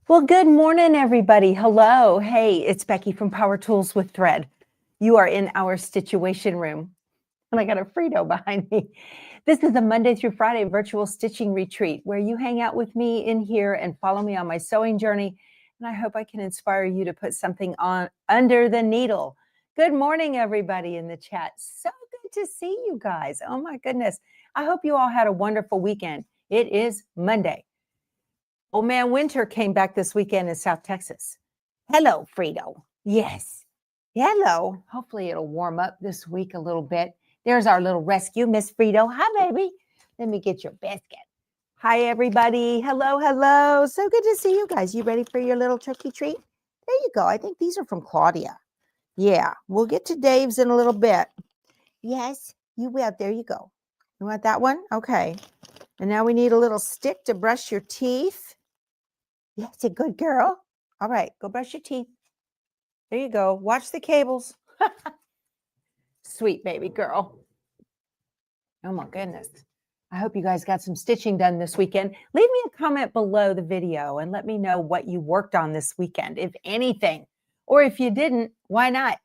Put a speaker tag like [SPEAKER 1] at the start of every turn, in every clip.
[SPEAKER 1] Well, good morning, everybody. Hello. Hey, it's Becky from Power Tools with Thread. You are in our Stitchuation room, and I got a Frito behind me. This is a Monday through Friday virtual stitching retreat where you hang out with me in here and follow me on my sewing journey. And I hope I can inspire you to put something on under the needle. Good morning, everybody in the chat. So good to see you guys. Oh my goodness. I hope you all had a wonderful weekend. It is Monday. Old Man Winter came back this weekend in South Texas. Hello, Frito. Yes. Hello. Hopefully it'll warm up this week a little bit. There's our little rescue, Miss Frito. Hi, baby. Let me get your biscuit. Hi, everybody. Hello, hello. So good to see you guys. You ready for your little turkey treat? There you go. I think these are from Claudia. Yeah, we'll get to Dave's in a little bit. Yes, you will. There you go. You want that one? Okay. And now we need a little stick to brush your teeth. That's a good girl. All right, go brush your teeth. There you go. Watch the cables. Sweet baby girl. Oh my goodness. I hope you guys got some stitching done this weekend. Leave me a comment below the video and let me know what you worked on this weekend, if anything. Or if you didn't, why not?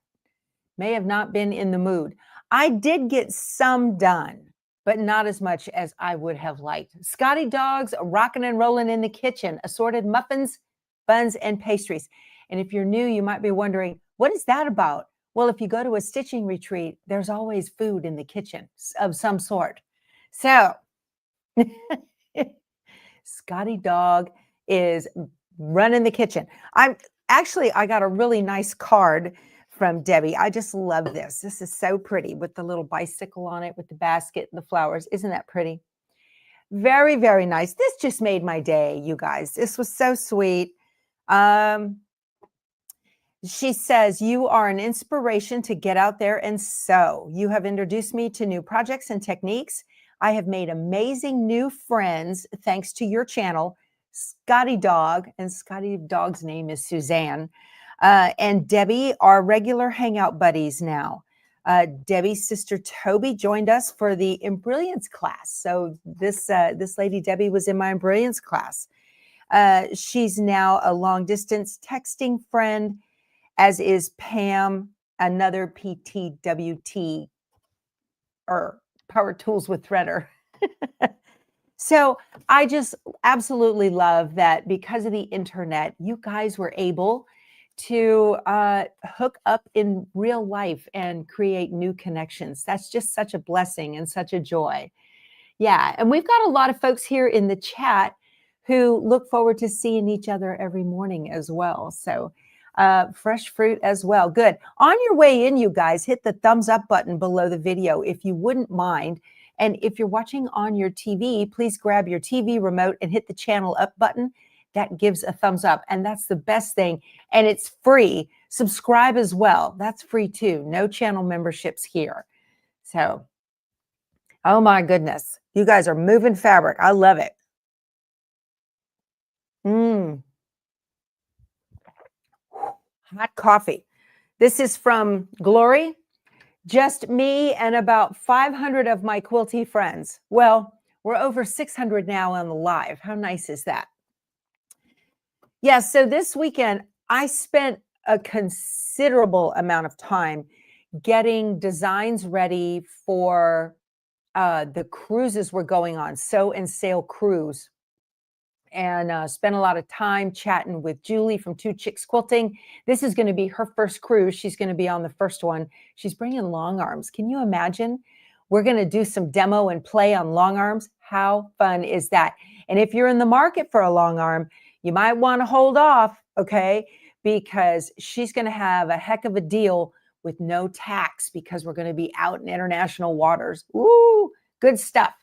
[SPEAKER 1] May have not been in the mood. I did get some done, but not as much as I would have liked. Scotty Dogs rocking and rolling in the kitchen, assorted muffins, buns, and pastries. And if you're new, you might be wondering, what is that about? Well, if you go to a stitching retreat, there's always food in the kitchen of some sort. So Scotty Dog is running the kitchen. I got a really nice card from Debbie. I just love this. This is so pretty with the little bicycle on it with the basket and the flowers. Isn't that pretty? Very, very nice. This just made my day, you guys. This was so sweet. She says, you are an inspiration to get out there and sew. You have introduced me to new projects and techniques. I have made amazing new friends thanks to your channel, Scotty Dog, and Scotty Dog's name is Suzanne. And Debbie are regular hangout buddies now. Debbie's sister Toby joined us for the Embrilliance class. So this lady Debbie was in my Embrilliance class. She's now a long distance texting friend, as is Pam, another PTWT or Power Tools with Threader. So I just absolutely love that because of the internet, you guys were able to hook up in real life and create new connections. That's just such a blessing and such a joy. Yeah, and we've got a lot of folks here in the chat who look forward to seeing each other every morning as well. So fresh fruit as well. Good. On your way in, you guys, hit the thumbs up button below the video if you wouldn't mind. And if you're watching on your TV, please grab your TV remote and hit the channel up button. That gives a thumbs up. And that's the best thing. And it's free. Subscribe as well. That's free too. No channel memberships here. So, oh my goodness. You guys are moving fabric. I love it. Hot coffee. This is from Glory. Just me and about 500 of my quilty friends. Well, we're over 600 now on the live. How nice is that? Yeah, so this weekend, I spent a considerable amount of time getting designs ready for the cruises we're going on, Sew and Sail Cruise. And spent a lot of time chatting with Julie from Two Chicks Quilting. This is going to be her first cruise. She's going to be on the first one. She's bringing long arms. Can you imagine? We're going to do some demo and play on long arms. How fun is that? And if you're in the market for a long arm, you might want to hold off, okay? Because she's going to have a heck of a deal with no tax because we're going to be out in international waters. Ooh, good stuff.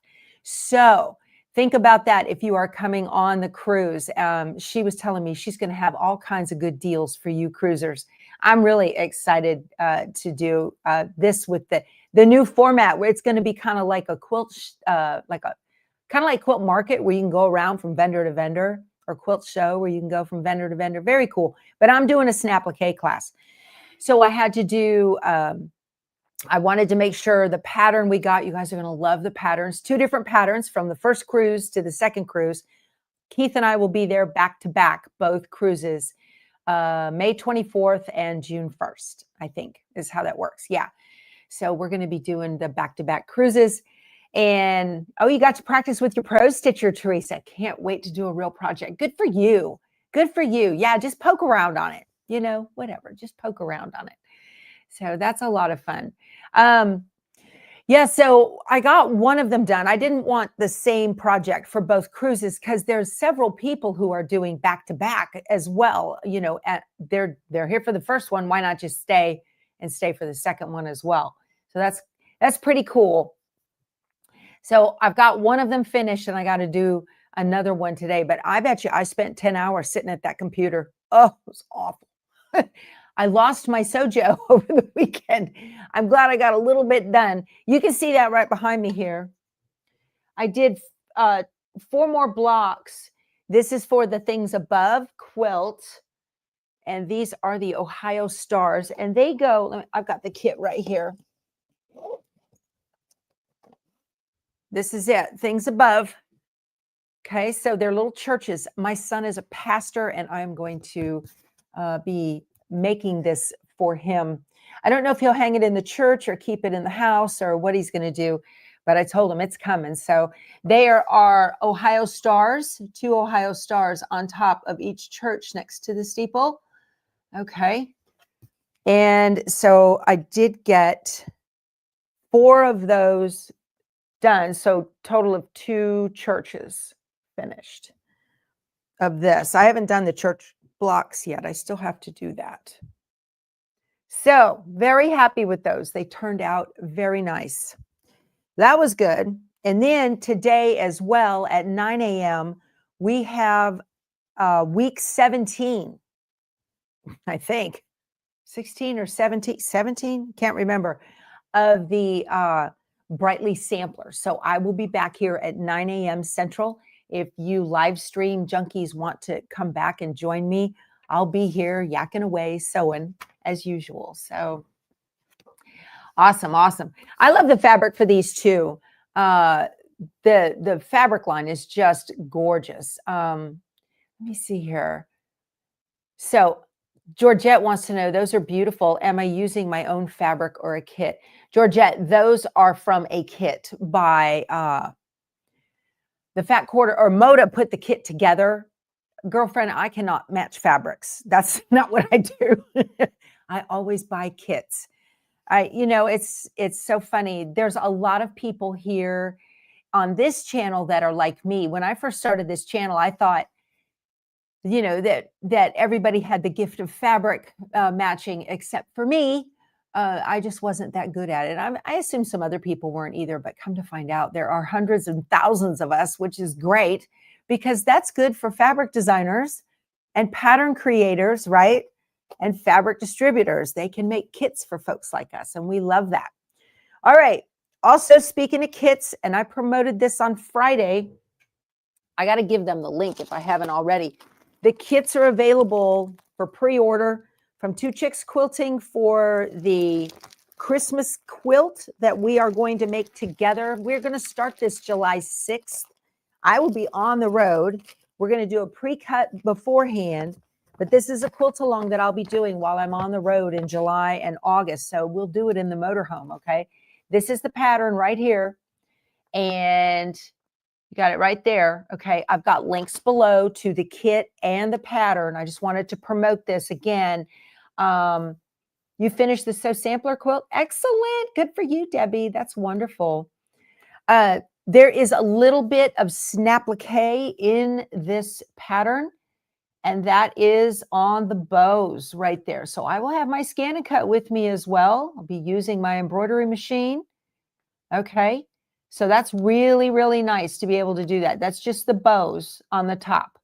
[SPEAKER 1] So think about that if you are coming on the cruise. She was telling me she's going to have all kinds of good deals for you cruisers. I'm really excited to do this with the new format where it's going to be kind of like a quilt, like Quilt Market where you can go around from vendor to vendor, or Quilt Show where you can go from vendor to vendor. Very cool. But I'm doing a snap-a-K class. So I had to do I wanted to make sure the pattern we got, you guys are going to love the patterns, 2 different patterns from the first cruise to the second cruise. Keith and I will be there back to back, both cruises, May 24th and June 1st, I think is how that works. Yeah. So we're going to be doing the back-to-back cruises. And, oh, you got to practice with your pro stitcher, Teresa. Can't wait to do a real project. Good for you. Good for you. Yeah, just poke around on it. You know, whatever. Just poke around on it. So that's a lot of fun. Yeah, so I got one of them done. I didn't want the same project for both cruises because there's several people who are doing back-to-back as well. You know, they're here for the first one. Why not just stay for the second one as well? So that's pretty cool. So I've got one of them finished and I got to do another one today. But I bet you I spent 10 hours sitting at that computer. Oh, it was awful. I lost my Sojo over the weekend. I'm glad I got a little bit done. You can see that right behind me here. I did 4 more blocks. This is for the things above quilt. And these are the Ohio stars. And they go, I've got the kit right here. This is it, things above. Okay, so they're little churches. My son is a pastor, and I'm going to be making this for him. I don't know if he'll hang it in the church or keep it in the house or what he's going to do, but I told him it's coming. So there are Ohio stars, 2 Ohio stars on top of each church next to the steeple. Okay. And so I did get 4 of those done. So total of 2 churches finished of this. I haven't done the church blocks yet. I still have to do that. So very happy with those. They turned out very nice. That was good. And then today as well at 9 a.m., we have week 17, I think, 16 or 17, can't remember, of the Brightly sampler. So I will be back here at 9 a.m. Central. If you live stream junkies want to come back and join me, I'll be here yakking away, sewing as usual. So awesome. I love the fabric for these too. The fabric line is just gorgeous. Let me see here. So Georgette wants to know, those are beautiful. Am I using my own fabric or a kit? Georgette, those are from a kit by the Fat Quarter, or Moda put the kit together. Girlfriend, I cannot match fabrics. That's not what I do. I always buy kits. It's so funny. There's a lot of people here on this channel that are like me. When I first started this channel, I thought, that everybody had the gift of fabric matching except for me. I just wasn't that good at it. I assume some other people weren't either, but come to find out there are hundreds and thousands of us, which is great because that's good for fabric designers and pattern creators, right? And fabric distributors. They can make kits for folks like us, and we love that. All right. Also, speaking of kits, and I promoted this on Friday, I got to give them the link if I haven't already. The kits are available for pre-order from Two Chicks Quilting for the Christmas quilt that we are going to make together. We're going to start this July 6th. I will be on the road. We're going to do a pre-cut beforehand, but this is a quilt along that I'll be doing while I'm on the road in July and August. So we'll do it in the motorhome, okay? This is the pattern right here. And you got it right there. Okay, I've got links below to the kit and the pattern. I just wanted to promote this again. You finished the Sew Sampler quilt. Excellent. Good for you, Debbie. That's wonderful. There is a little bit of snapplique in this pattern, and that is on the bows right there. So I will have my scan and cut with me as well. I'll be using my embroidery machine. Okay. So that's really, really nice to be able to do that. That's just the bows on the top.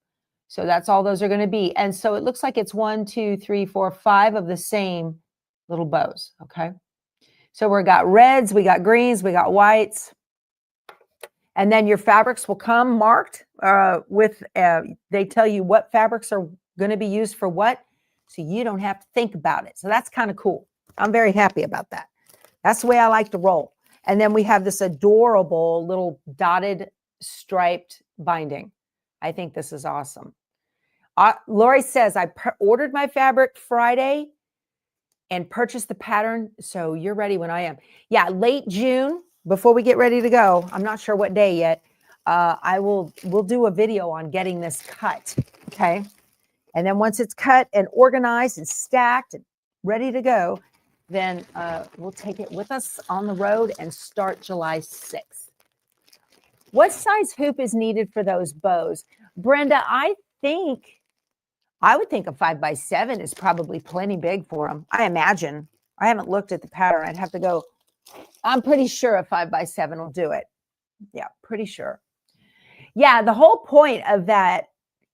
[SPEAKER 1] So that's all those are going to be. And so it looks like it's 1, 2, 3, 4, 5 of the same little bows. Okay. So we got reds, we got greens, we got whites. And then your fabrics will come marked they tell you what fabrics are going to be used for what. So you don't have to think about it. So that's kind of cool. I'm very happy about that. That's the way I like to roll. And then we have this adorable little dotted striped binding. I think this is awesome. Lori says, I ordered my fabric Friday and purchased the pattern. So you're ready when I am. Yeah, late June, before we get ready to go. I'm not sure what day yet. We'll do a video on getting this cut. Okay. And then once it's cut and organized and stacked and ready to go, then we'll take it with us on the road and start July 6th. What size hoop is needed for those bows? Brenda, I would think a 5x7 is probably plenty big for them. I imagine. I haven't looked at the pattern. I'd have to go. I'm pretty sure a 5x7 will do it. Yeah, pretty sure. Yeah, the whole point of that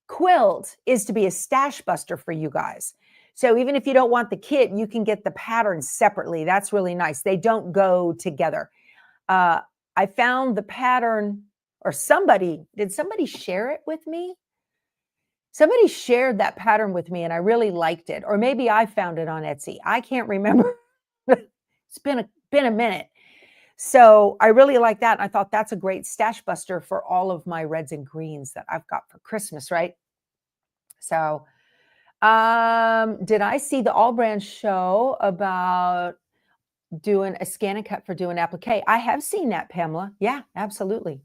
[SPEAKER 1] quilt is to be a stash buster for you guys. So even if you don't want the kit, you can get the pattern separately. That's really nice. They don't go together. I found the pattern, or did somebody share it with me? Somebody shared that pattern with me and I really liked it. Or maybe I found it on Etsy. I can't remember. It's been a minute. So I really like that. I thought that's a great stash buster for all of my reds and greens that I've got for Christmas, right? So did I see the All Brand show about doing a scan and cut for doing applique? I have seen that, Pamela. Yeah, absolutely.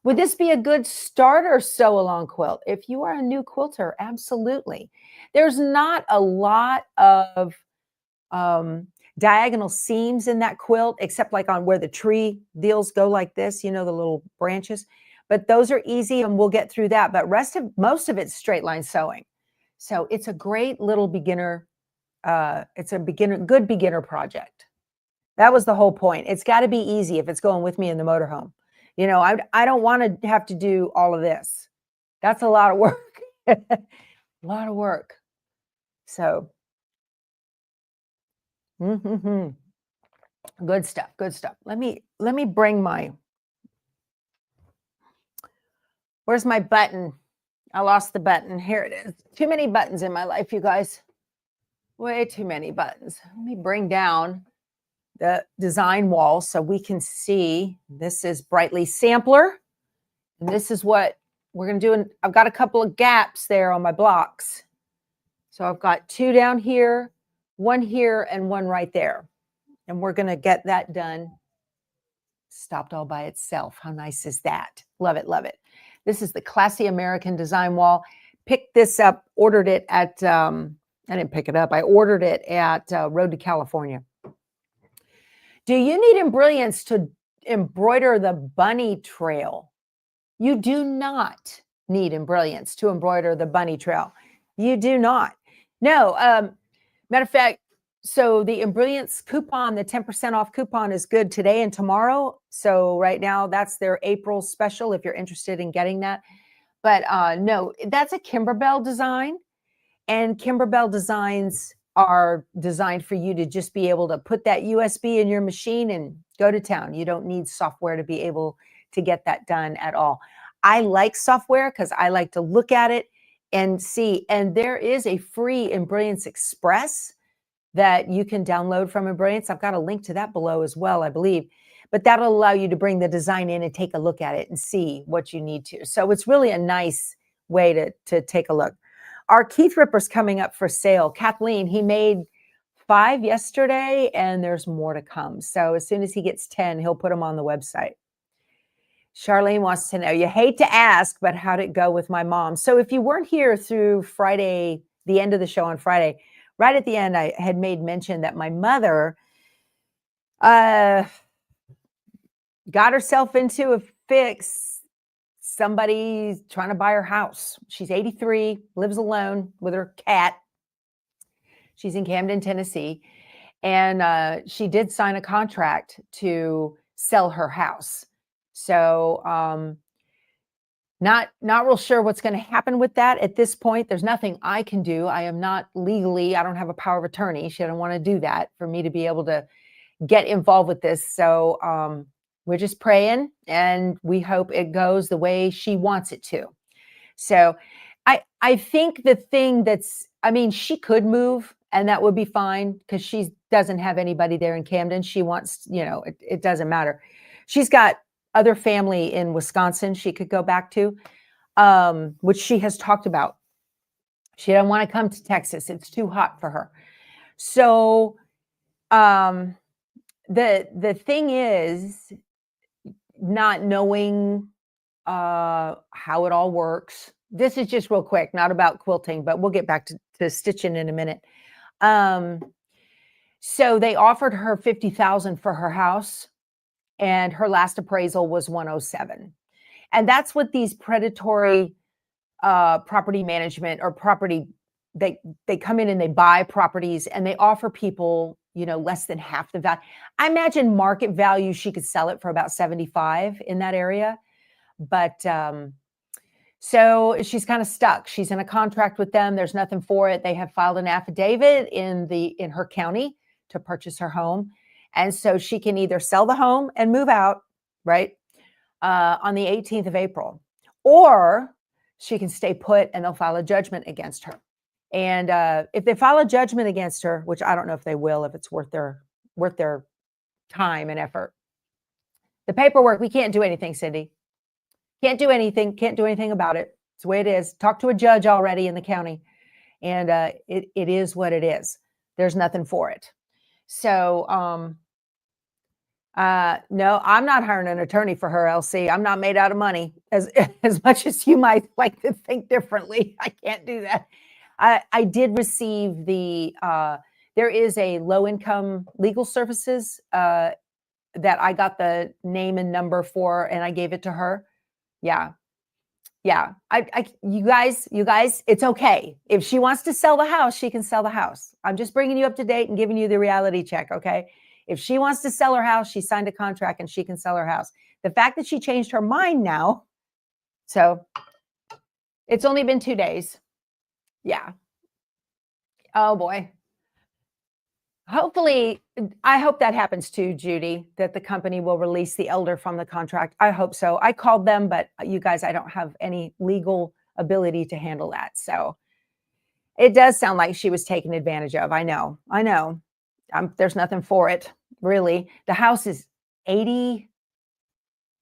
[SPEAKER 1] Would this be a good starter sew-along quilt? If you are a new quilter, absolutely. There's not a lot of diagonal seams in that quilt, except like on where the tree deals go like this, you know, the little branches. But those are easy and we'll get through that. But most of it's straight line sewing. So it's a great little beginner. It's a good beginner project. That was the whole point. It's got to be easy if it's going with me in the motorhome. You know, I don't want to have to do all of this. That's a lot of work. A lot of work. So, good stuff. Good stuff. Let me bring where's my button? I lost the button. Here it is. Too many buttons in my life, you guys. Way too many buttons. Let me bring down the design wall so we can see. This is Brightly Sampler. And this is what we're going to do. And I've got a couple of gaps there on my blocks. So I've got 2 down here, 1 here, and 1 right there. And we're going to get that done. Stopped all by itself. How nice is that? Love it, love it. This is the Classy American Design Wall. Picked this up, ordered it at, I didn't pick it up. I ordered it at Road to California. Do you need embrilliance to embroider the bunny trail? You do not need embrilliance to embroider the bunny trail. You do not. No, matter of fact, so the embrilliance coupon, the 10% off coupon is good today and tomorrow. So right now that's their April special if you're interested in getting that. But no, that's a Kimberbell design. And Kimberbell designs are designed for you to just be able to put that USB in your machine and go to town. You don't need software to be able to get that done at all. I like software because I like to look at it and see. And there is a free Embrilliance Express that you can download from Embrilliance. I've got a link to that below as well, I believe. But that'll allow you to bring the design in and take a look at it and see what you need to. So it's really a nice way to take a look. Our Keith Ripper's coming up for sale. Kathleen, he made 5 yesterday and there's more to come. So as soon as he gets 10, he'll put them on the website. Charlene wants to know, you hate to ask, but how'd it go with my mom? So if you weren't here through Friday, the end of the show on Friday, right at the end, I had made mention that my mother got herself into a fix. Somebody's trying to buy her house. She's 83, lives alone with her cat. She's in Camden, Tennessee. And she did sign a contract to sell her house. So not real sure what's going to happen with that at this point. There's nothing I can do. I am not legally, I don't have a power of attorney. She didn't want to do that for me to be able to get involved with this. So we're just praying and we hope it goes the way she wants it to. So I think the thing she could move and that would be fine because she doesn't have anybody there in Camden. She wants, it doesn't matter. She's got other family in Wisconsin she could go back to. which she has talked about. She doesn't want to come to Texas. It's too hot for her. So the thing is, not knowing how it all works. This is just real quick, not about quilting, but we'll get back to stitching in a minute. So they offered her $50,000 for her house, and her last appraisal was $107,000. And that's what these predatory property management or property, they come in and they buy properties and they offer people, less than half the value. I imagine market value, she could sell it for about 75 in that area. But so she's kind of stuck. She's in a contract with them. There's nothing for it. They have filed an affidavit in her county to purchase her home. And so she can either sell the home and move out, right, on the 18th of April, or she can stay put and they'll file a judgment against her. And if they file a judgment against her, which I don't know if they will, if it's worth their time and effort, the paperwork, we can't do anything, Cindy. Can't do anything about it. It's the way it is. Talk to a judge already in the county. And it is what it is. There's nothing for it. So, no, I'm not hiring an attorney for her, LC. I'm not made out of money as much as you might like to think differently. I can't do that. I did receive there is a low-income legal services that I got the name and number for, and I gave it to her. Yeah. You guys, it's okay. If she wants to sell the house, she can sell the house. I'm just bringing you up to date and giving you the reality check. Okay. If she wants to sell her house, she signed a contract and she can sell her house. The fact that she changed her mind now. So it's only been 2 days. Yeah. Oh boy. Hopefully, I hope that happens too, Judy, that the company will release the elder from the contract. I hope so. I called them, but you guys, I don't have any legal ability to handle that. So it does sound like she was taken advantage of. I know. There's nothing for it, really. The house is 80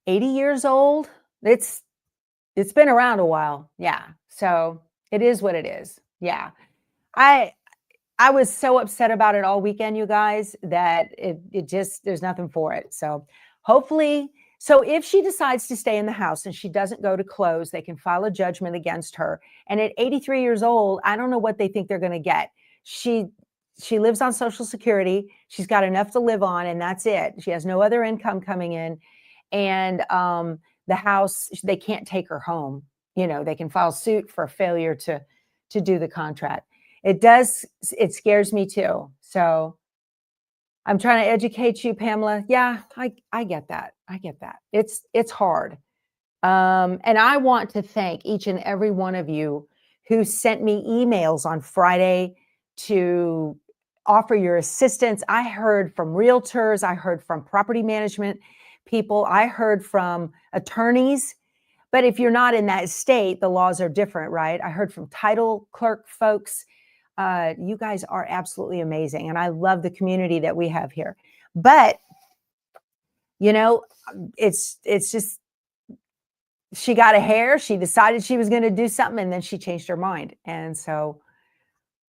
[SPEAKER 1] years old. It's been around a while. Yeah. So it is what it is. Yeah. I was so upset about it all weekend, you guys, that it just, there's nothing for it. So hopefully, so if she decides to stay in the house and she doesn't go to close, they can file a judgment against her. And at 83 years old, I don't know what they think they're going to get. She lives on Social Security. She's got enough to live on, and that's it. She has no other income coming in. And the house, they can't take her home. They can file suit for failure to do the contract. It scares me too. So I'm trying to educate you, Pamela. Yeah, I get that. It's hard. And I want to thank each and every one of you who sent me emails on Friday to offer your assistance. I heard from realtors. I heard from property management people. I heard from attorneys. But if you're not in that state, the laws are different, right? I heard from title clerk folks. You guys are absolutely amazing. And I love the community that we have here. But, it's just, she got a hair. She decided she was going to do something, and then she changed her mind. And so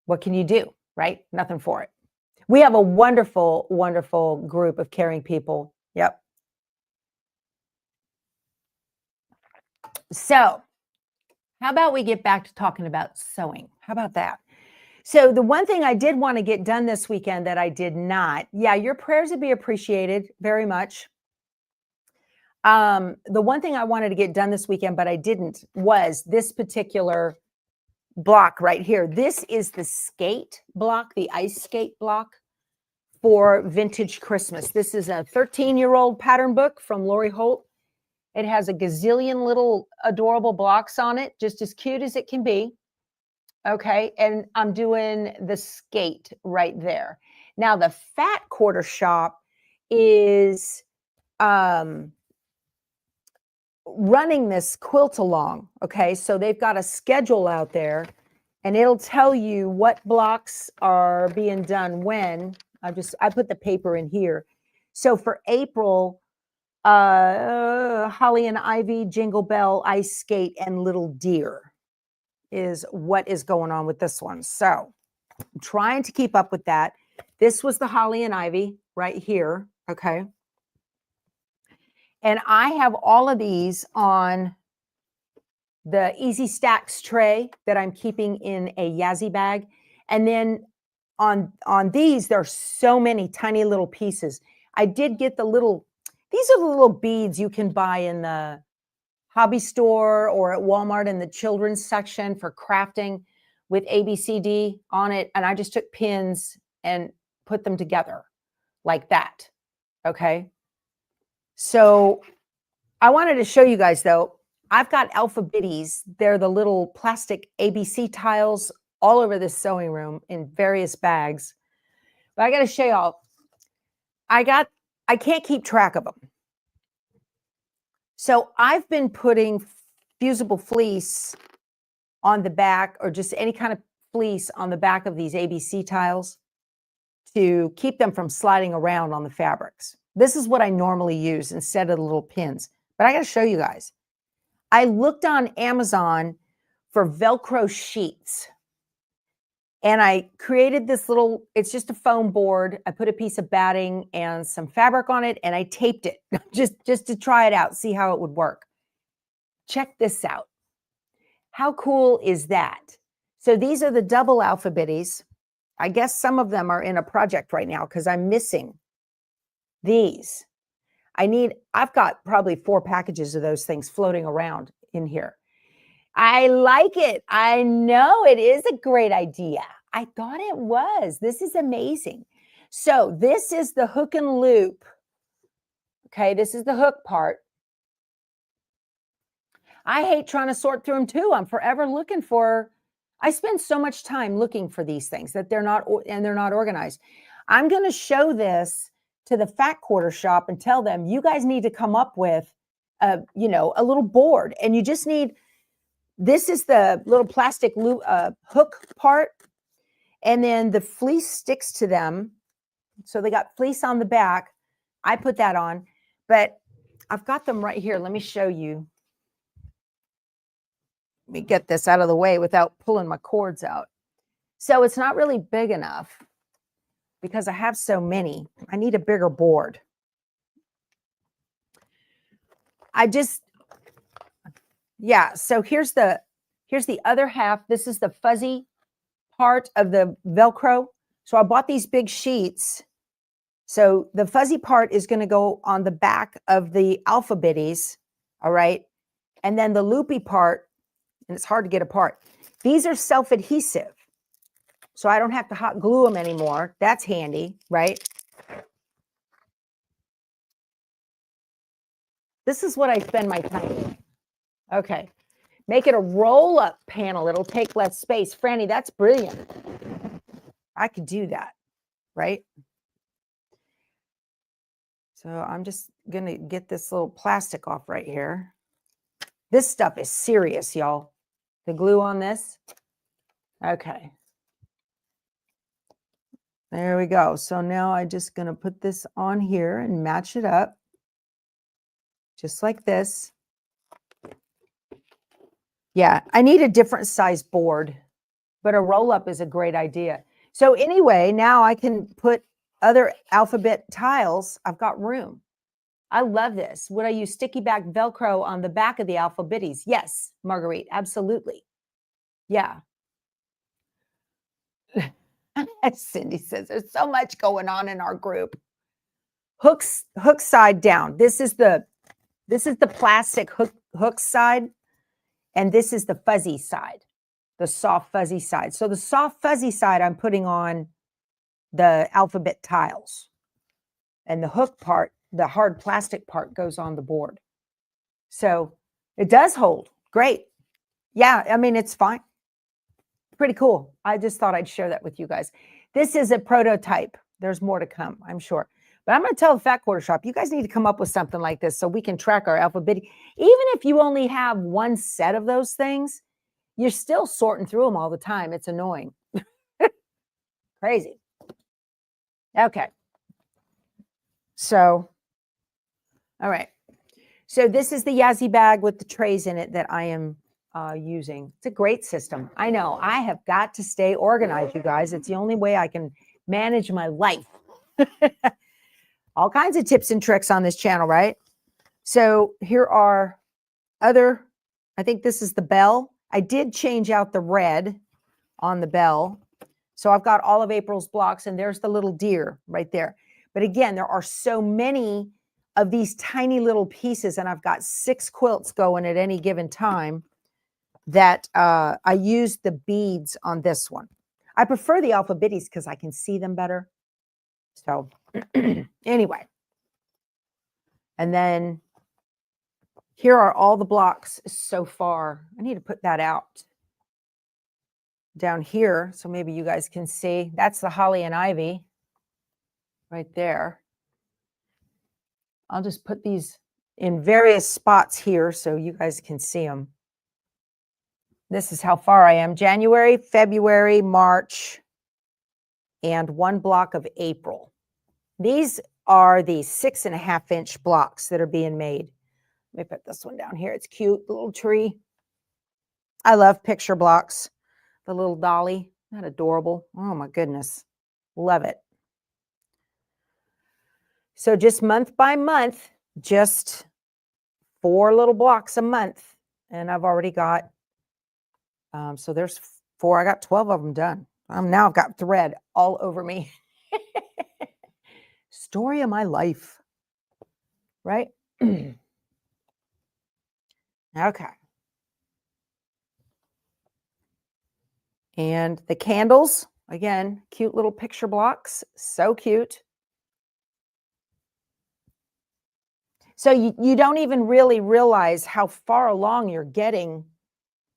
[SPEAKER 1] what can you do, right? Nothing for it. We have a wonderful, wonderful group of caring people. Yep. So how about we get back to talking about sewing? How about that? So the one thing I did want to get done this weekend that I did not, your prayers would be appreciated very much. The one thing I wanted to get done this weekend, but I didn't, was this particular block right here. This is the skate block, the ice skate block for Vintage Christmas. This is a 13-year-old pattern book from Lori Holt. It has a gazillion little adorable blocks on it, just as cute as it can be. Okay, and I'm doing the skate right there. Now, the Fat Quarter Shop is running this quilt along. Okay, so they've got a schedule out there, and it'll tell you what blocks are being done when. I put the paper in here. So for April, Holly and Ivy, Jingle Bell, Ice Skate, and Little Deer is what is going on with this one. So I'm trying to keep up with that. This was the Holly and Ivy right here. Okay. And I have all of these on the Easy Stacks tray that I'm keeping in a Yazzie bag. And then on these, there's so many tiny little pieces. I did get the little, these are the little beads you can buy in the hobby store or at Walmart in the children's section for crafting with ABCD on it. And I just took pins and put them together like that. Okay. So I wanted to show you guys though, I've got alphabetties. They're the little plastic ABC tiles all over this sewing room in various bags. But I got to show y'all, I can't keep track of them. So I've been putting fusible fleece on the back, or just any kind of fleece on the back of these ABC tiles to keep them from sliding around on the fabrics. This is what I normally use instead of the little pins. But I got to show you guys. I looked on Amazon for Velcro sheets. And I created this little, it's just a foam board. I put a piece of batting and some fabric on it, and I taped it just to try it out, see how it would work. Check this out. How cool is that? So these are the double alphabetties. I guess some of them are in a project right now because I'm missing these. I've got probably 4 packages of those things floating around in here. I like it. I know it is a great idea. I thought it was. This is amazing. So this is the hook and loop. Okay, this is the hook part. I hate trying to sort through them too. I'm forever looking for, I spend so much time looking for these things that they're not organized. I'm going to show this to the Fat Quarter shop and tell them, you guys need to come up with a little board, and you just need, this is the little plastic loop, hook part, and then the fleece sticks to them. So they got fleece on the back. I put that on, but I've got them right here. Let me show you. Let me get this out of the way without pulling my cords out. So it's not really big enough because I have so many. I need a bigger board. Yeah, so here's the other half. This is the fuzzy part of the Velcro. So I bought these big sheets. So the fuzzy part is going to go on the back of the alphabetties, all right? And then the loopy part, and it's hard to get apart. These are self-adhesive, so I don't have to hot glue them anymore. That's handy, right? This is what I spend my time doing. Okay. Make it a roll-up panel. It'll take less space. Franny, that's brilliant. I could do that, right? So I'm just going to get this little plastic off right here. This stuff is serious, y'all. The glue on this. Okay. There we go. So now I'm just going to put this on here and match it up. Just like this. Yeah, I need a different size board, but a roll-up is a great idea. So anyway, now I can put other alphabet tiles. I've got room. I love this. Would I use sticky back Velcro on the back of the alphabetties? Yes, Marguerite, absolutely. Yeah. Cindy says there's so much going on in our group. Hook side down. This is the plastic hook side, and this is the fuzzy side, the soft fuzzy side. So the soft fuzzy side I'm putting on the alphabet tiles, and the hook part, the hard plastic part, goes on the board. So it does hold. Great. Yeah, I mean, it's fine. Pretty cool. I just thought I'd share that with you guys. This is a prototype. There's more to come, I'm sure. But I'm going to tell the Fat Quarter shop, you guys need to come up with something like this so we can track our alphabet. Even if you only have one set of those things, you're still sorting through them all the time. It's annoying. Crazy. Okay. So, all right. So this is the Yazzie bag with the trays in it that I am using. It's a great system. I know I have got to stay organized, you guys. It's the only way I can manage my life. All kinds of tips and tricks on this channel, right? So here are other, I think this is the bell. I did change out the red on the bell. So I've got all of April's blocks, and there's the little deer right there. But again, there are so many of these tiny little pieces, and I've got 6 quilts going at any given time, that I use the beads on this one. I prefer the alpha biddies because I can see them better. So anyway, and then here are all the blocks so far. I need to put that out down here so maybe you guys can see. That's the holly and ivy right there. I'll just put these in various spots here so you guys can see them. This is how far I am. January, February, March, and 1 block of April. These are the 6.5-inch blocks that are being made. Let me put this one down here. It's cute, the little tree. I love picture blocks. The little dolly, isn't that adorable? Oh my goodness, love it. So just month by month, just 4 little blocks a month. And I've already got, so there's 4, I got 12 of them done. Now I've got thread all over me. Story of my life, right? Okay. And the candles, again, cute little picture blocks, so cute. So you don't even really realize how far along you're getting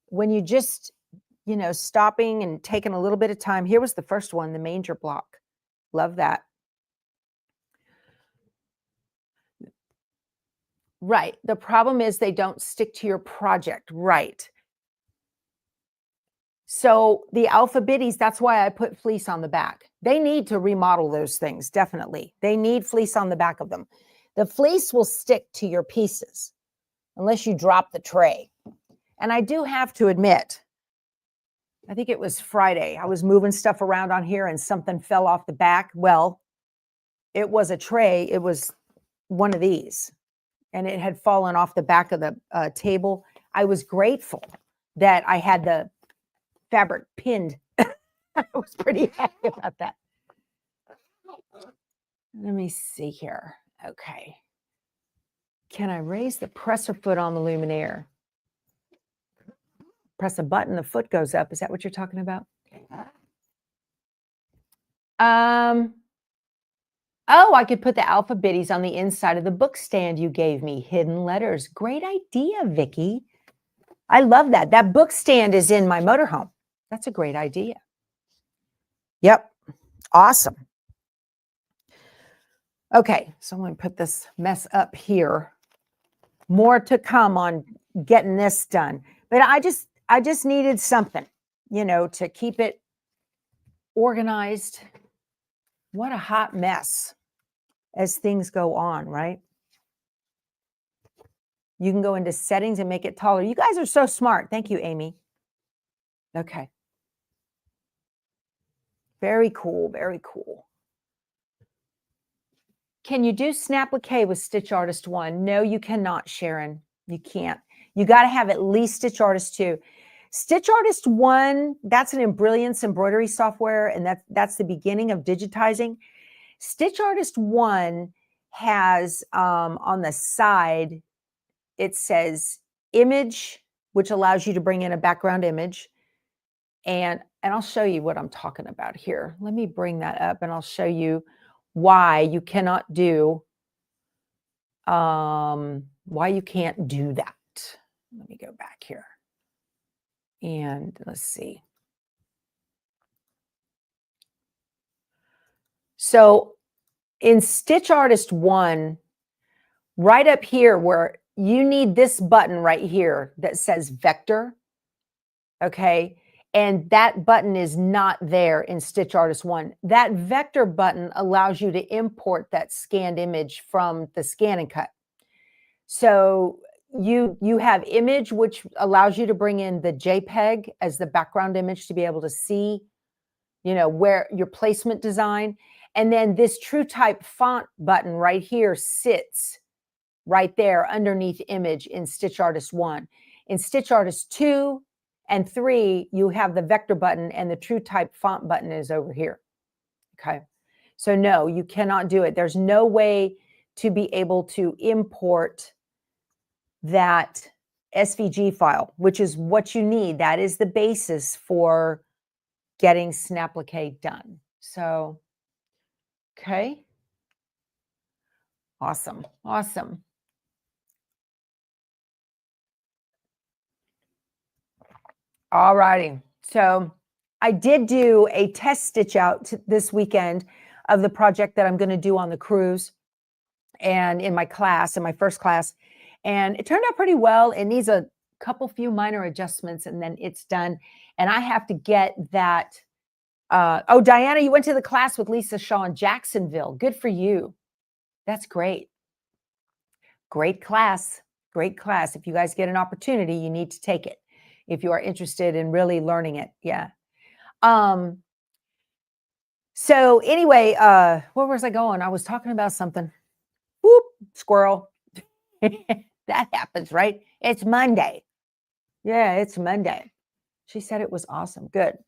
[SPEAKER 1] when you just, you know, stopping and taking a little bit of time. Here was the first one, the manger block. Love that. Right. The problem is they don't stick to your project. Right. So the alpha biddies, that's why I put fleece on the back. They need to remodel those things, definitely. They need fleece on the back of them. The fleece will stick to your pieces unless you drop the tray. And I do have to admit, I think it was Friday, I was moving stuff around on here and something fell off the back. Well, it was a tray. It was one of these, and it had fallen off the back of the table. I was grateful that I had the fabric pinned. I was pretty happy about that. Let me see here. Okay. Can I raise the presser foot on the luminaire? Press a button, the foot goes up. Is that what you're talking about? Oh, I could put the alpha biddies on the inside of the book stand you gave me. Hidden letters. Great idea, Vicki. I love that. That book stand is in my motorhome. That's a great idea. Yep. Awesome. Okay, so I'm going to put this mess up here. More to come on getting this done. But I just needed something, you know, to keep it organized. What a hot mess as things go on, right? You can go into settings and make it taller. You guys are so smart. Thank you, Amy. Okay. Very cool, very cool. Can you do Snap-a-K with Stitch Artist 1? No, you cannot, Sharon. You can't. You got to have at least Stitch Artist 2. Stitch Artist 1, that's an Brilliance embroidery software, and that's the beginning of digitizing. Stitch Artist 1 has on the side, it says image, which allows you to bring in a background image. And I'll show you what I'm talking about here. Let me bring that up and I'll show you why you cannot do, why you can't do that. Let me go back here. And let's see. So in Stitch Artist 1, right up here where you need this button right here that says vector, okay? And that button is not there in Stitch Artist 1. That vector button allows you to import that scanned image from the Scan and Cut. So you have image, which allows you to bring in the JPEG as the background image to be able to see, you know, where your placement design. And then this TrueType font button right here sits right there underneath image in Stitch Artist 1. In Stitch Artist 2 and 3, you have the vector button, and the TrueType font button is over here. Okay. So no, you cannot do it. There's no way to be able to import that SVG file, which is what you need. That is the basis for getting Snapplique done. So, okay. Awesome. Awesome. All righty. So I did do a test stitch out this weekend of the project that I'm going to do on the cruise and in my class, in my first class. And it turned out pretty well. It needs a few minor adjustments, and then it's done. And I have to get that. Oh, Diana, you went to the class with Lisa Shaw in Jacksonville. Good for you. That's great. Great class. Great class. If you guys get an opportunity, you need to take it if you are interested in really learning it. Yeah. So anyway, where was I going? I was talking about something. Whoop, squirrel. That happens, right? It's Monday. Yeah, it's Monday. She said it was awesome. Good.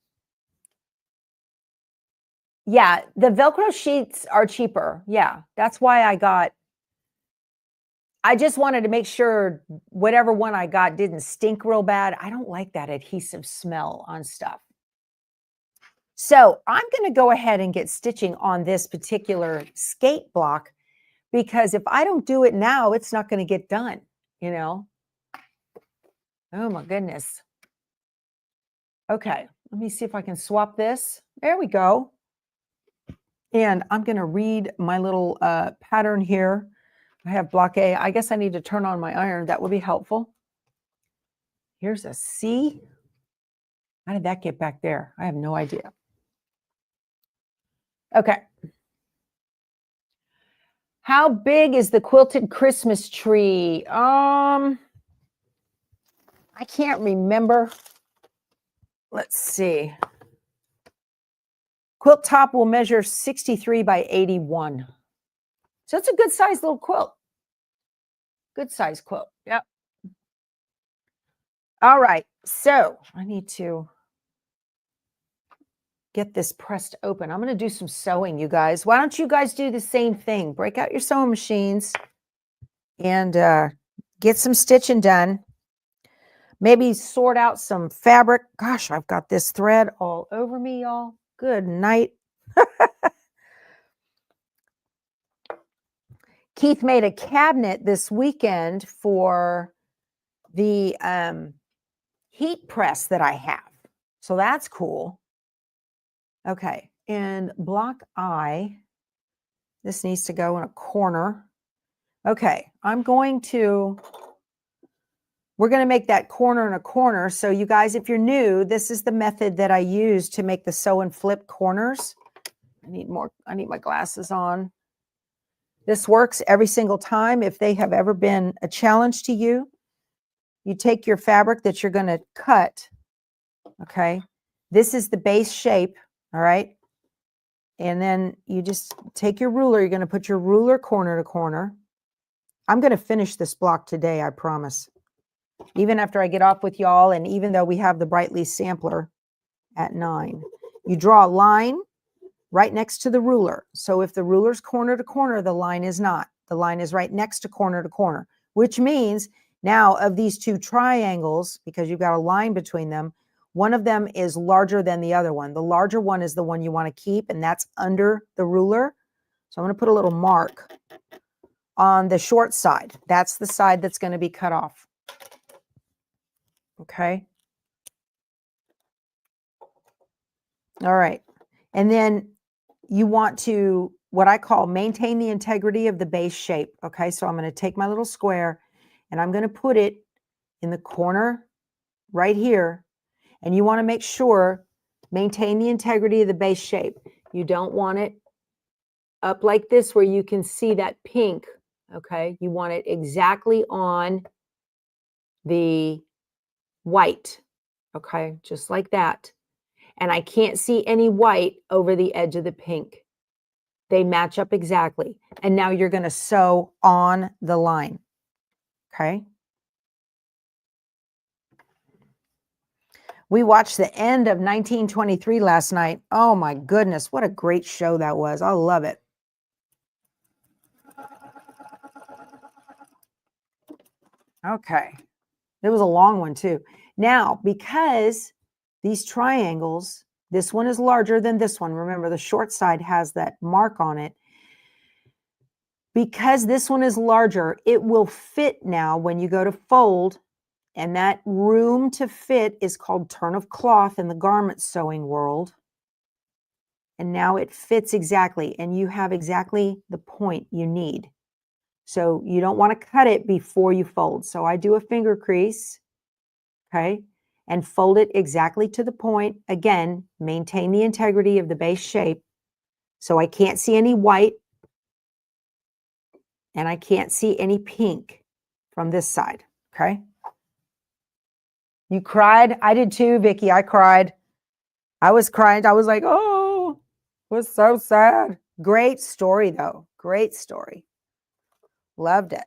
[SPEAKER 1] Yeah, the Velcro sheets are cheaper. Yeah, that's why I just wanted to make sure whatever one I got didn't stink real bad. I don't like that adhesive smell on stuff. So I'm going to go ahead and get stitching on this particular skate block, because if I don't do it now, it's not going to get done, you know? Oh my goodness. Okay, let me see if I can swap this. There we go. And I'm going to read my little pattern here. I have block A. I guess I need to turn on my iron. That would be helpful. Here's a C. How did that get back there? I have no idea. Okay. How big is the quilted Christmas tree? I can't remember. Let's see. Quilt top will measure 63 by 81. So it's a good size little quilt. Good size quilt. Yep. All right. So I need to get this pressed open. I'm going to do some sewing, you guys. Why don't you guys do the same thing? Break out your sewing machines and get some stitching done. Maybe sort out some fabric. Gosh, I've got this thread all over me, y'all. Good night. Keith made a cabinet this weekend for the heat press that I have. So that's cool. Okay, and block I, this needs to go in a corner. Okay, we're going to make that corner in a corner. So you guys, if you're new, this is the method that I use to make the sew and flip corners. I need my glasses on. This works every single time. If they have ever been a challenge to you, you take your fabric that you're going to cut. Okay, this is the base shape. All right. And then you just take your ruler. You're going to put your ruler corner to corner. I'm going to finish this block today, I promise. Even after I get off with y'all, and even though we have the Brightly sampler at 9. You draw a line right next to the ruler. So if the ruler's corner to corner, the line is not. The line is right next to corner, which means now of these two triangles, because you've got a line between them, one of them is larger than the other one. The larger one is the one you want to keep, and that's under the ruler. So I'm going to put a little mark on the short side. That's the side that's going to be cut off. Okay. All right. And then you want to, what I call, maintain the integrity of the base shape. Okay. So I'm going to take my little square and I'm going to put it in the corner right here. And you want to make sure, maintain the integrity of the base shape. You don't want it up like this where you can see that pink Okay, you want it exactly on the white. Okay, just like that. And I can't see any white over the edge of the pink. They match up exactly. And now you're going to sew on the line. Okay. We watched the end of 1923 last night. Oh my goodness, what a great show that was. I love it. Okay. It was a long one too. Now, because these triangles, this one is larger than this one. Remember, the short side has that mark on it. Because this one is larger, it will fit now when you go to fold, and that room to fit is called turn of cloth in the garment sewing world. And now it fits exactly, and you have exactly the point you need. So you don't want to cut it before you fold. So I do a finger crease, okay, and fold it exactly to the point. Again, maintain the integrity of the base shape. So I can't see any white, and I can't see any pink from this side, okay? You cried? I did too, Vicki. I cried. I was crying. I was like, oh, it was so sad. Great story, though. Great story. Loved it.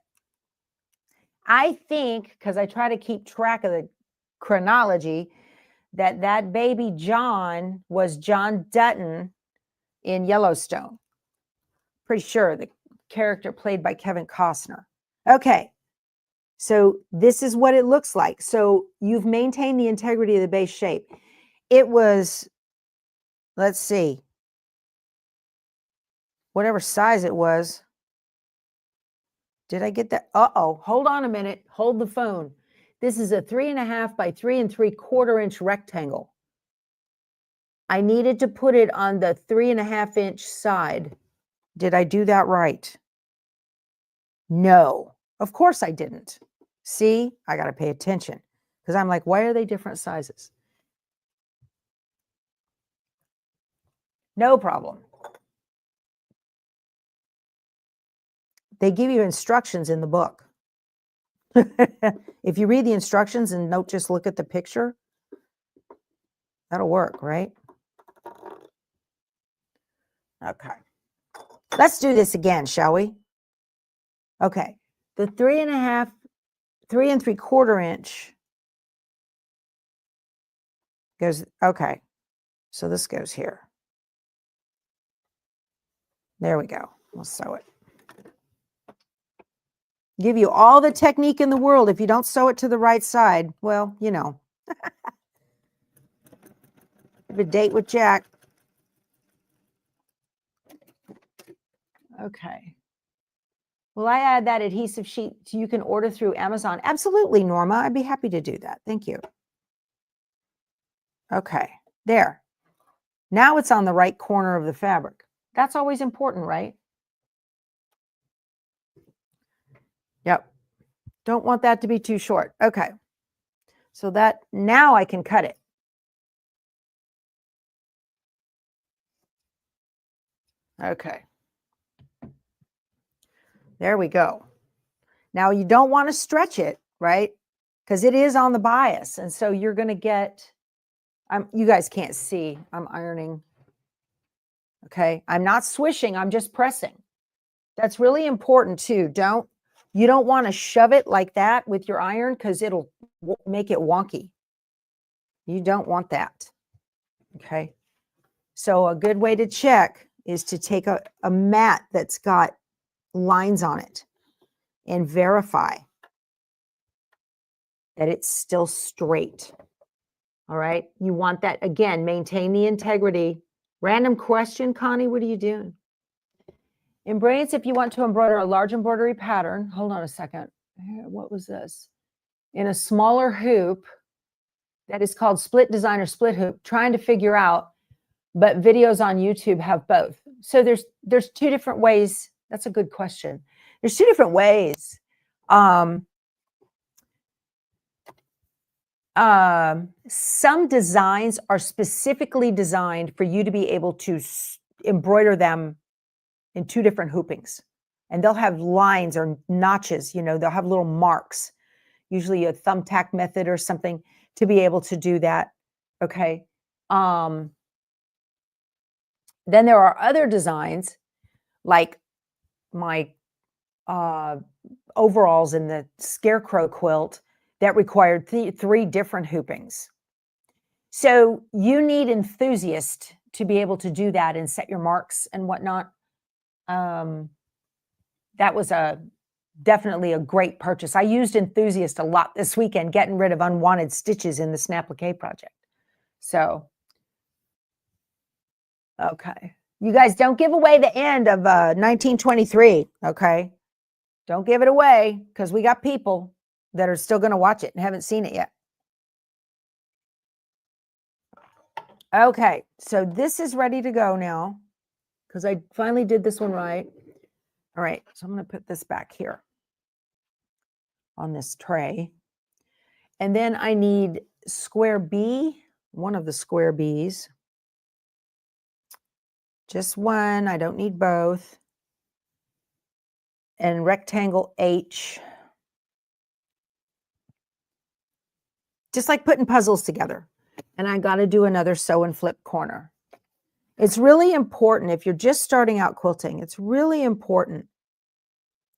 [SPEAKER 1] I think, because I try to keep track of the chronology, that baby John was John Dutton in Yellowstone. Pretty sure the character played by Kevin Costner. Okay. So this is what it looks like. So you've maintained the integrity of the base shape. It was, let's see, whatever size it was. Did I get that? Uh-oh, hold on a minute. Hold the phone. This is a 3.5 by 3 3/4 inch rectangle. I needed to put it on the 3.5 inch side. Did I do that right? No, of course I didn't. See, I got to pay attention because I'm like, why are they different sizes? No problem. They give you instructions in the book. If you read the instructions and don't just look at the picture, that'll work, right? Okay. Let's do this again, shall we? Okay. The 3.5, 3 3/4 inch goes, okay. So this goes here. There we go. We'll sew it. Give you all the technique in the world. If you don't sew it to the right side, well, you know. Have a date with Jack. Okay. Will I add that adhesive sheet you can order through Amazon? Absolutely, Norma. I'd be happy to do that. Thank you. Okay, there. Now it's on the right corner of the fabric. That's always important, right? Yep. Don't want that to be too short. Okay. So that now I can cut it. Okay. There we go. Now you don't want to stretch it, right? Because it is on the bias. And so you're going to get, you guys can't see, I'm ironing. Okay. I'm not swishing, I'm just pressing. That's really important too. You don't want to shove it like that with your iron because it'll make it wonky. You don't want that. Okay. So a good way to check is to take a mat that's got lines on it and verify that it's still straight. All right. You want that, again, maintain the integrity. Random question, Connie, what are you doing? Embrace if you want to embroider a large embroidery pattern. Hold on a second. What was this? In a smaller hoop that is called split design or split hoop, trying to figure out, but videos on YouTube have both. So there's two different ways. That's a good question. There's two different ways. Some designs are specifically designed for you to be able to embroider them in two different hoopings. and they'll have lines or notches, you know, they'll have little marks, usually a thumbtack method or something to be able to do that. Okay. Then there are other designs like my overalls in the scarecrow quilt that required three different hoopings. So you need enthusiasts to be able to do that and set your marks and whatnot. That was definitely a great purchase. I used Enthusiast a lot this weekend, getting rid of unwanted stitches in the Snapplique project. So, okay. You guys don't give away the end of 1923, okay? Don't give it away because we got people that are still going to watch it and haven't seen it yet. Okay, so this is ready to go now because I finally did this one right. All right, so I'm going to put this back here on this tray. And then I need square B, one of the square Bs. Just one, I don't need both. And rectangle H. Just like putting puzzles together. And I got to do another sew and flip corner. It's really important if you're just starting out quilting, it's really important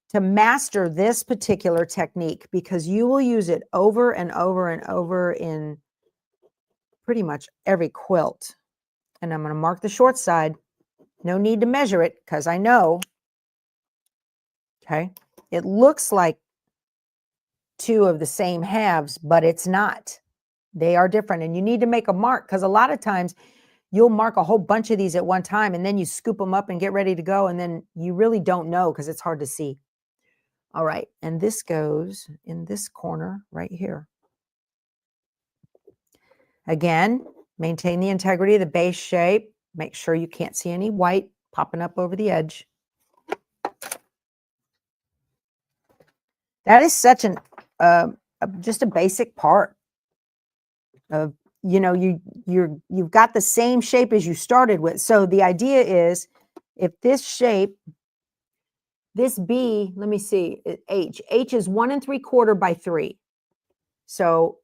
[SPEAKER 1] to master this particular technique because you will use it over and over and over in pretty much every quilt. And I'm going to mark the short side. No need to measure it because I know. Okay. It looks like two of the same halves, but it's not. They are different. And you need to make a mark because a lot of times you'll mark a whole bunch of these at one time and then you scoop them up and get ready to go. And then you really don't know because it's hard to see. All right. And this goes in this corner right here. Again, maintain the integrity of the base shape. Make sure you can't see any white popping up over the edge. That is such an just a basic part of, you know, you've got the same shape as you started with. So the idea is if this shape, this B, let me see, H is 1 3/4 by 3. So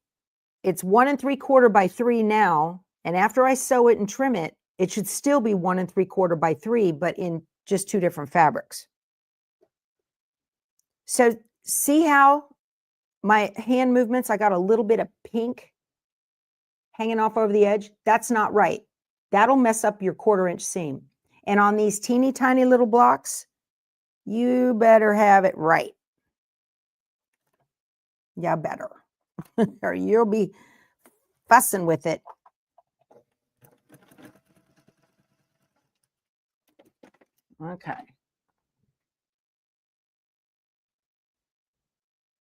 [SPEAKER 1] it's 1 3/4 by 3 now. And after I sew it and trim it, it should still be 1 3/4 by 3, but in just two different fabrics. So see how my hand movements, I got a little bit of pink hanging off over the edge? That's not right. That'll mess up your 1/4 inch seam. And on these teeny tiny little blocks, you better have it right. Yeah, better. Or you'll be fussing with it. Okay.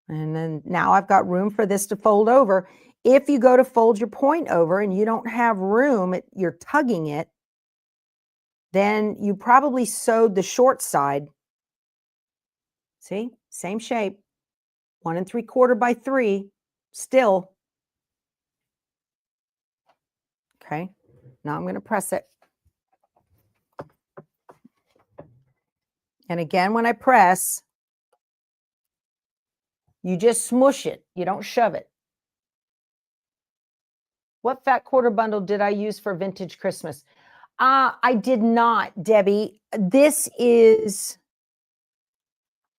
[SPEAKER 1] And then now I've got room for this to fold over. If you go to fold your point over and you don't have room, you're tugging it, then you probably sewed the short side. See, same shape, 1 3/4 by 3, still. Okay, now I'm going to press it. And again, when I press, you just smush it. You don't shove it. What fat quarter bundle did I use for vintage Christmas? I did not, Debbie. This is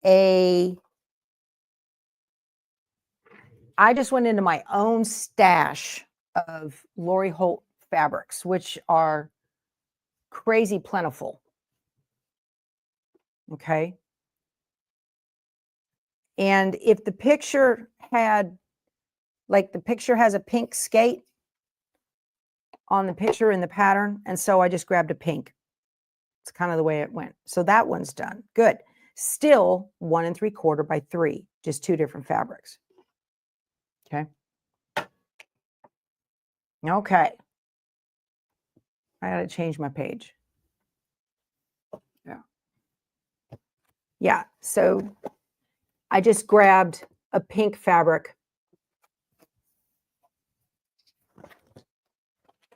[SPEAKER 1] I just went into my own stash of Lori Holt fabrics, which are crazy plentiful. Okay. And if the picture had, like the picture has a pink skate on the picture in the pattern, and so I just grabbed a pink. It's kind of the way it went. So that one's done. Good. Still 1 3/4 by 3, just two different fabrics. Okay. Okay. I got to change my page. Yeah. Yeah. So I just grabbed a pink fabric.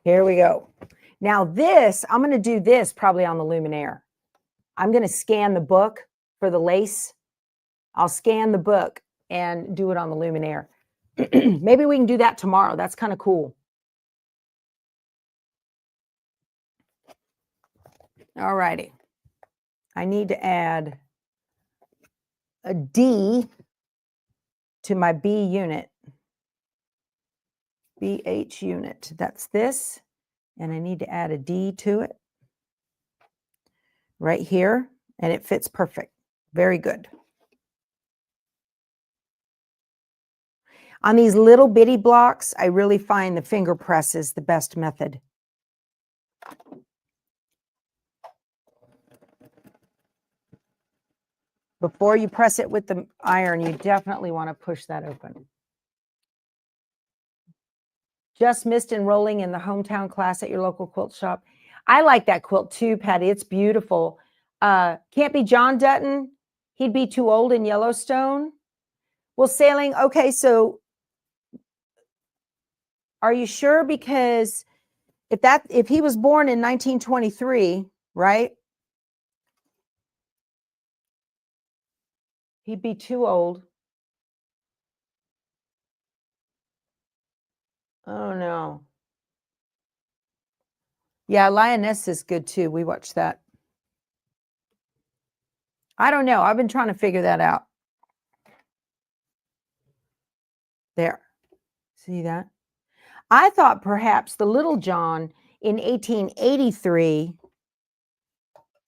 [SPEAKER 1] Here we go. Now this, I'm going to do this probably on the Luminaire. I'm going to scan the book for the lace. I'll scan the book and do it on the Luminaire. Maybe we can do that tomorrow. That's kind of cool. All righty. I need to add a D to my B unit. BH unit. That's this. And I need to add a D to it right here. And it fits perfect. Very good. On these little bitty blocks, I really find the finger press is the best method. Before you press it with the iron, you definitely want to push that open. Just missed enrolling in the hometown class at your local quilt shop. I like that quilt too, Patty. It's beautiful. Can't be John Dutton. He'd be too old in Yellowstone. Well, sailing. Okay, so are you sure? Because if he was born in 1923, right? He'd be too old. Oh, no. Yeah, Lioness is good too. We watched that. I don't know. I've been trying to figure that out. There. See that? I thought perhaps the Little John in 1883.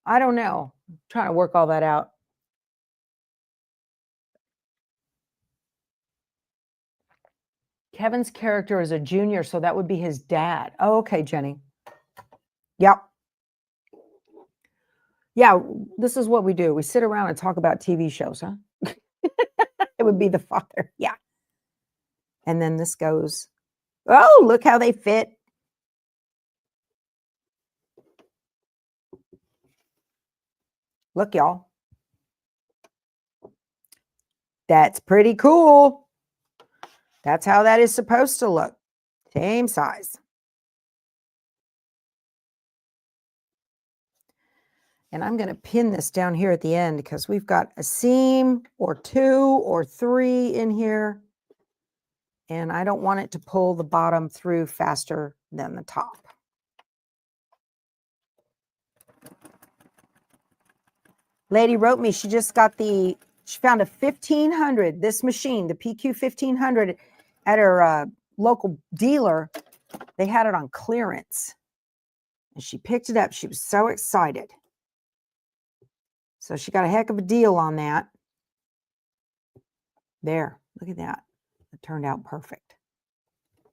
[SPEAKER 1] I don't know. I'm trying to work all that out. Kevin's character is a junior, so that would be his dad. Oh, okay, Jenny. Yep. Yeah, this is what we do. We sit around and talk about TV shows, huh? It would be the father. Yeah. And then this goes, oh, look how they fit. Look, y'all. That's pretty cool. That's how that is supposed to look. Same size. And I'm going to pin this down here at the end because we've got a seam or 2 or 3 in here. And I don't want it to pull the bottom through faster than the top. Lady wrote me, she found a 1500, this machine, the PQ 1500 at her local dealer. They had it on clearance. And she picked it up. She was so excited. So she got a heck of a deal on that. There, look at that. It turned out perfect.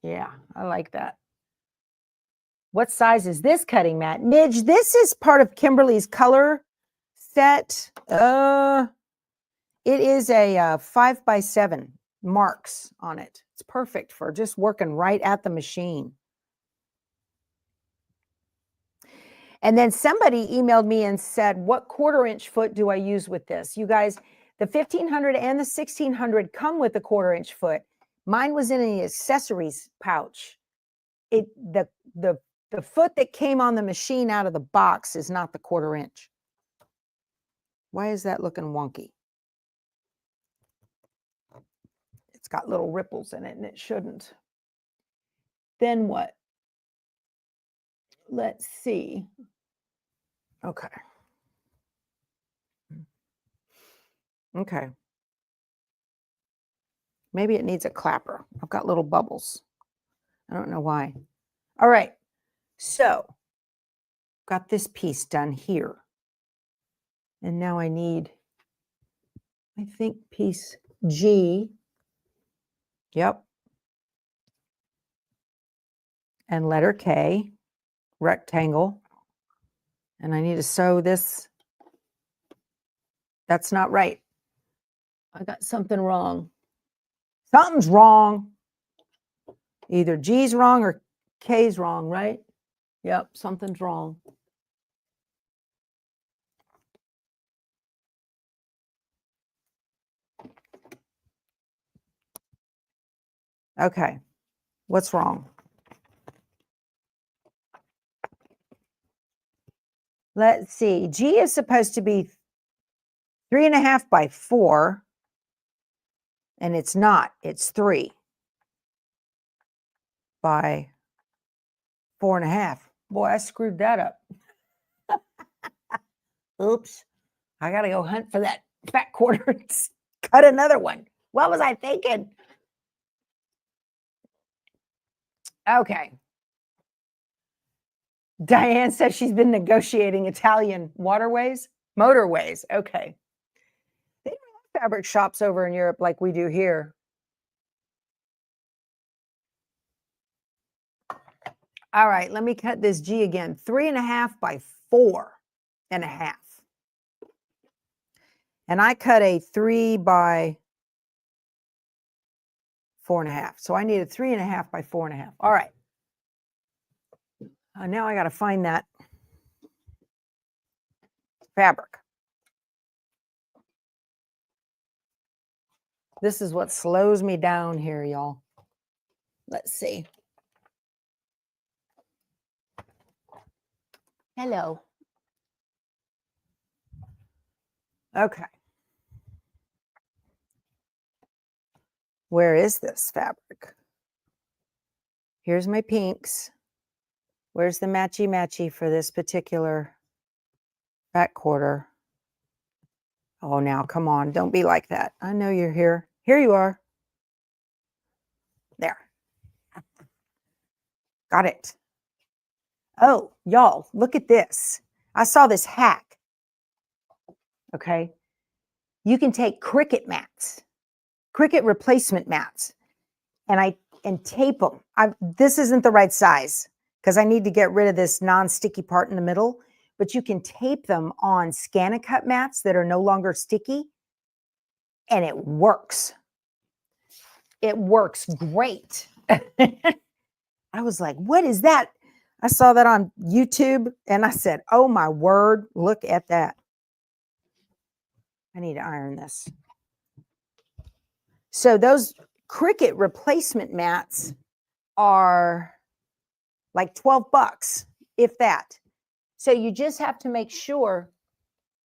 [SPEAKER 1] Yeah, I like that. What size is this cutting mat? Midge, this is part of Kimberly's color set. It is a 5x7 marks on it. It's perfect for just working right at the machine. And then somebody emailed me and said, what 1/4-inch foot do I use with this? You guys, the 1500 and the 1600 come with a 1/4-inch foot. Mine was in the accessories pouch. The foot that came on the machine out of the box is not the 1/4-inch. Why is that looking wonky? It's got little ripples in it and it shouldn't. Then what? Let's see. Okay. Okay. Maybe it needs a clapper. I've got little bubbles. I don't know why. All right. So, got this piece done here. And now I need, I think, piece G. Yep. And letter K, rectangle. And I need to sew this. That's not right. I got something wrong. Something's wrong. Either G's wrong or K's wrong, right? Yep, something's wrong. Okay, what's wrong? Let's see. G is supposed to be 3.5 by 4, and it's not, it's 3 by 4.5. Boy, I screwed that up. Oops. I got to go hunt for that fat quarter and cut another one. What was I thinking? Okay. Diane says she's been negotiating Italian motorways. Okay. They don't have fabric shops over in Europe like we do here. All right, let me cut this G again. 3.5 by 4.5. And I cut a 3 by 4.5. So I need a 3.5 by 4.5. All right. Now I got to find that fabric. This is what slows me down here, y'all. Let's see. Hello. Okay. Where is this fabric? Here's my pinks. Where's the matchy for this particular back quarter? Oh, now, come on. Don't be like that. I know you're here. Here you are. There. Got it. Oh, y'all, look at this. I saw this hack. Okay. You can take Cricut mats, Cricut replacement mats, and tape them. This isn't the right size because I need to get rid of this non-sticky part in the middle, but you can tape them on ScanNCut mats that are no longer sticky, and it works. It works great. I was like, what is that? I saw that on YouTube and I said, oh my word, look at that. I need to iron this. So those Cricut replacement mats are like 12 bucks, if that. So you just have to make sure.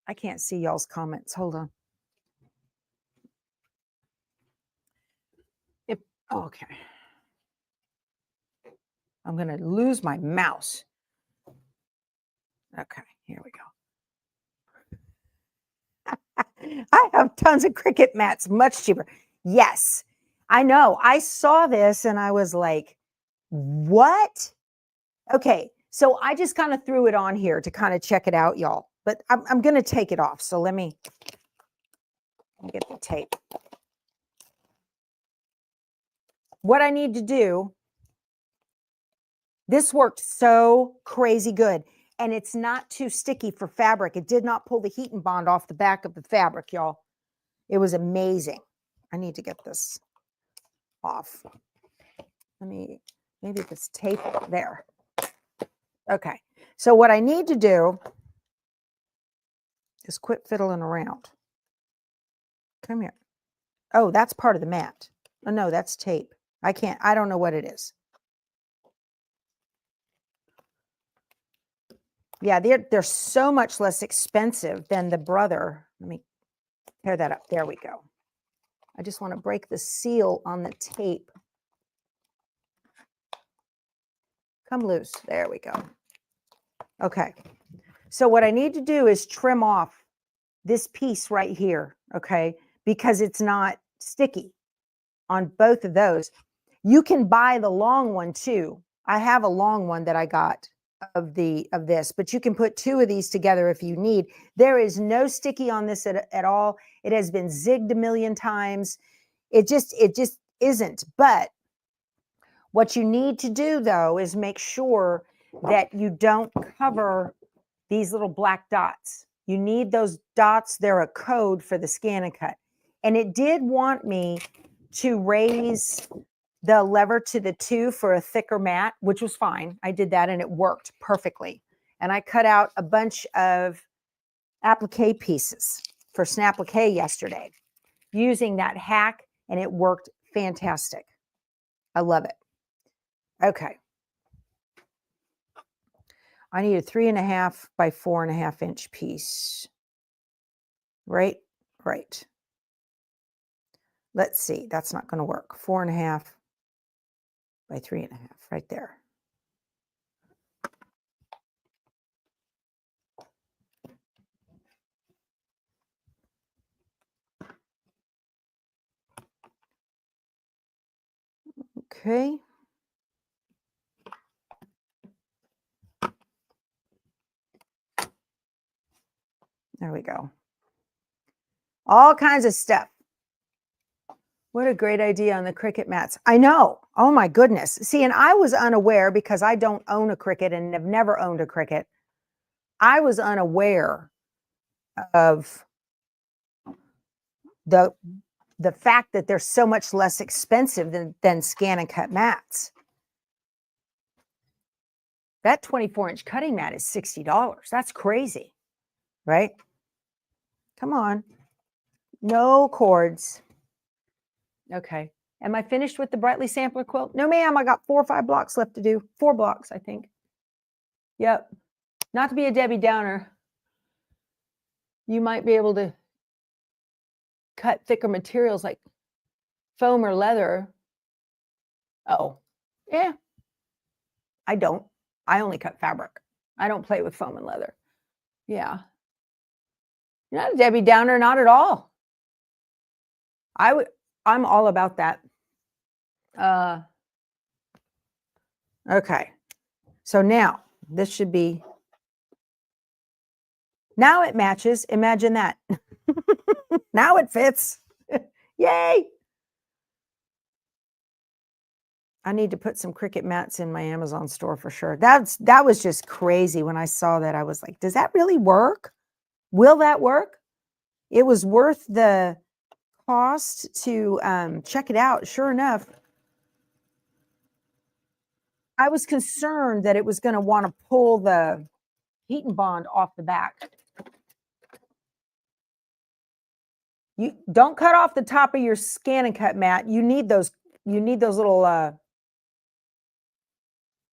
[SPEAKER 1] I can't see y'all's comments. Hold on. Okay. I'm going to lose my mouse. Okay, here we go. I have tons of Cricut mats, much cheaper. Yes, I know. I saw this and I was like, what? Okay, so I just kind of threw it on here to kind of check it out, y'all. But I'm going to take it off. So let me get the tape. What I need to do, this worked so crazy good. And it's not too sticky for fabric. It did not pull the heat and bond off the back of the fabric, y'all. It was amazing. I need to get this off. Maybe this tape there. Okay. So what I need to do is quit fiddling around. Come here. Oh, that's part of the mat. Oh, no, that's tape. I don't know what it is. Yeah, they're so much less expensive than the brother. Let me tear that up. There we go. I just want to break the seal on the tape. Come loose. There we go. Okay. So what I need to do is trim off this piece right here, okay? Because it's not sticky on both of those. You can buy the long one too. I have a long one that I got of this, but you can put 2 of these together if you need. There is no sticky on this at all. It has been zigged a million times. It just isn't. But what you need to do though is make sure that you don't cover these little black dots. You need those dots. They're a code for the ScanNCut. And it did want me to raise the lever to the 2 for a thicker mat, which was fine. I did that and it worked perfectly. And I cut out a bunch of applique pieces for Snapplique yesterday using that hack, and it worked fantastic. I love it. Okay. I need a 3.5 by 4.5 inch piece, right? Great. Let's see. That's not going to work. 4.5 by 3.5 right there. Okay. There we go. All kinds of stuff. What a great idea on the Cricut mats. I know. Oh my goodness. See, and I was unaware because I don't own a Cricut and have never owned a Cricut. I was unaware of the fact that they're so much less expensive than scan and cut mats. That 24-inch cutting mat is $60. That's crazy, right? Come on. No cords. Okay. Am I finished with the Brightly Sampler quilt? No, ma'am. I got 4 or 5 blocks left to do. 4 blocks, I think. Yep. Not to be a Debbie Downer. You might be able to cut thicker materials like foam or leather. Oh, yeah. I don't. I only cut fabric. I don't play with foam and leather. Yeah. You're not a Debbie Downer, not at all. I'm all about that. Okay. So now this should be, now it matches. Imagine that. Now it fits. Yay. I need to put some Cricut mats in my Amazon store for sure. That was just crazy when I saw that. I was like, does that really work? Will that work? It was worth the cost to check it out. Sure enough, I was concerned that it was going to want to pull the heat and bond off the back. You don't cut off the top of your scan and cut mat. You need those little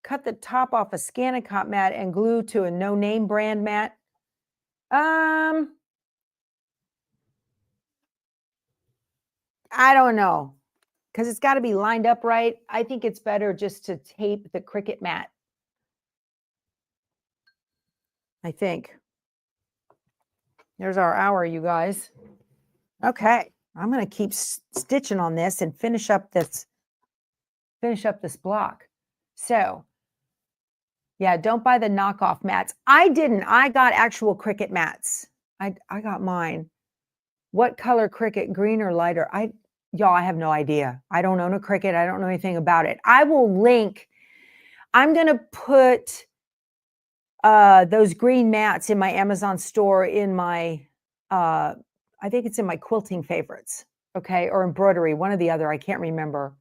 [SPEAKER 1] cut the top off a scan and cut mat and glue to a no-name brand mat. I don't know, because it's got to be lined up right. I think it's better just to tape the Cricut mat. I think. There's our hour, you guys. Okay, I'm going to keep stitching on this and finish up this block. So, yeah, don't buy the knockoff mats. I didn't. I got actual Cricut mats. I got mine. What color Cricut? Green or lighter? Y'all, I have no idea. I don't own a Cricut. I don't know anything about it. I will link. I'm going to put those green mats in my Amazon store in my, I think it's in my quilting favorites, okay, or embroidery, one or the other. I can't remember.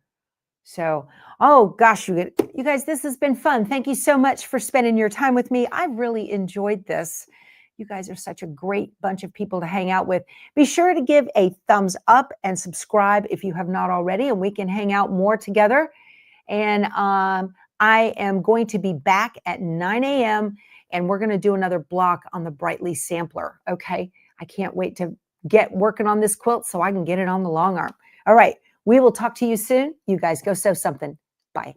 [SPEAKER 1] So, oh gosh, you guys, this has been fun. Thank you so much for spending your time with me. I really enjoyed this. You guys are such a great bunch of people to hang out with. Be sure to give a thumbs up and subscribe if you have not already, and we can hang out more together. And I am going to be back at 9 a.m. and we're going to do another block on the Brightly sampler. Okay. I can't wait to get working on this quilt so I can get it on the long arm. All right. We will talk to you soon. You guys go sew something. Bye.